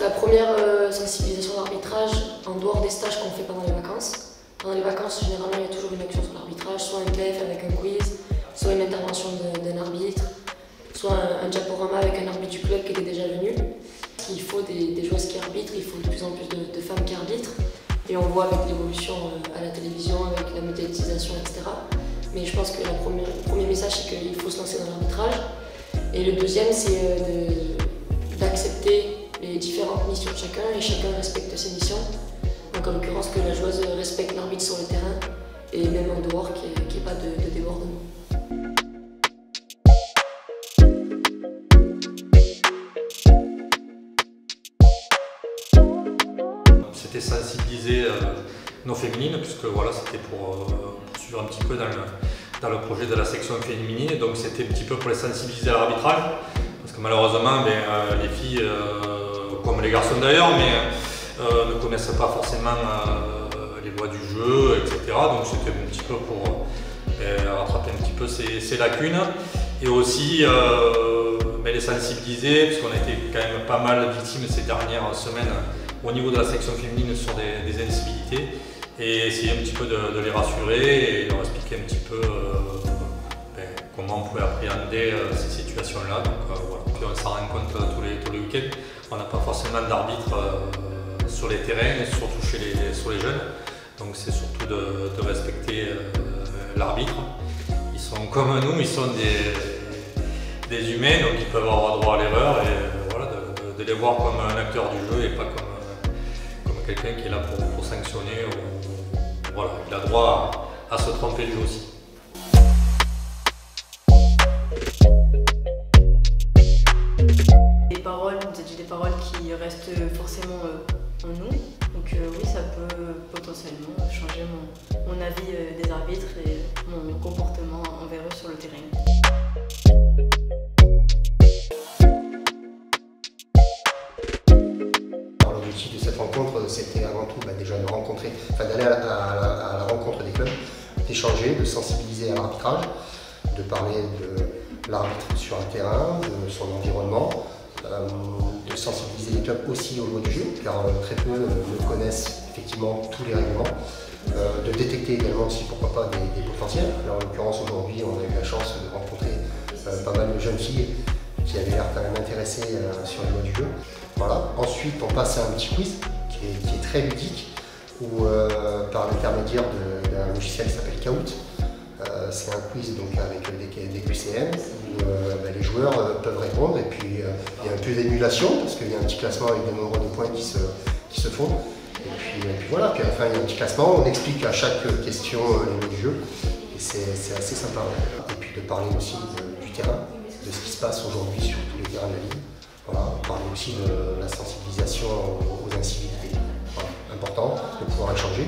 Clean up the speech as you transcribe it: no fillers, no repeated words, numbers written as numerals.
la première sensibilisation à l'arbitrage en dehors des stages qu'on fait pendant les vacances. Pendant les vacances, généralement, il y a toujours une action sur l'arbitrage, soit un PF avec un quiz, soit une intervention d'un arbitre, soit un diaporama avec un arbitre du club qui était déjà venu. Il faut des joueuses qui arbitrent, il faut de plus en plus de femmes qui arbitrent. Et on voit avec l'évolution à la télévision, avec la médiatisation, etc. Mais je pense que le premier message, c'est qu'il faut se lancer dans l'arbitrage. Et le deuxième, c'est d'accepter les différentes missions de chacun et chacun respecte ses missions. Donc en l'occurrence, que la joueuse respecte l'arbitre sur le terrain et même en dehors, qu'il n'y ait pas de débordement. C'était sensibiliser nos féminines, puisque voilà, c'était pour suivre un petit peu dans le projet de la section féminine. Donc c'était un petit peu pour les sensibiliser à l'arbitrage, parce que malheureusement les filles, comme les garçons d'ailleurs, ne connaissent pas forcément les lois du jeu, etc. Donc c'était un petit peu pour rattraper un petit peu ces lacunes, et aussi les sensibiliser, puisqu'on a été quand même pas mal victimes ces dernières semaines au niveau de la section féminine sur des incivilités, et essayer un petit peu de les rassurer et leur expliquer un petit peu comment on pouvait appréhender ces situations-là. Donc voilà. Puis on s'en rend compte tous les week-ends. On n'a pas forcément d'arbitre sur les terrains, et surtout sur les jeunes. Donc c'est surtout de respecter l'arbitre. Ils sont comme nous, ils sont des humains, donc ils peuvent avoir droit à l'erreur, et voilà, de les voir comme un acteur du jeu et pas comme quelqu'un qui est là pour sanctionner. Voilà, il a droit à se tromper lui aussi. Les paroles, vous avez dit des paroles qui restent forcément en nous. Donc oui, ça peut potentiellement changer mon avis des arbitres et mon comportement envers eux sur le terrain. L'objectif de cette rencontre, c'était avant tout déjà de rencontrer, d'aller à la rencontre des clubs, d'échanger, de sensibiliser à l'arbitrage, de parler de l'arbitre sur un terrain, de son environnement, de sensibiliser les clubs aussi aux lois du jeu, car très peu ne connaissent effectivement tous les règlements, de détecter également aussi pourquoi pas des potentiels. Alors, en l'occurrence aujourd'hui, on a eu la chance de rencontrer pas mal de jeunes filles qui avaient l'air quand même intéressées sur les lois du jeu. Voilà. Ensuite, on passe à un petit quiz qui est très ludique, où par l'intermédiaire d'un logiciel qui s'appelle Kahoot. C'est un quiz donc avec des QCM où les joueurs peuvent répondre, et puis il y a un peu d'émulation parce qu'il y a un petit classement avec des nombres de points qui se font. Et puis voilà, puis à la fin il y a un petit classement, on explique à chaque question les mots du jeu, et c'est assez sympa. Et puis de parler aussi du terrain, de ce qui se passe aujourd'hui sur tous les terrains de la Ligue. Voilà, on parle aussi de la sensibilisation aux incivilités. Voilà, important de pouvoir échanger.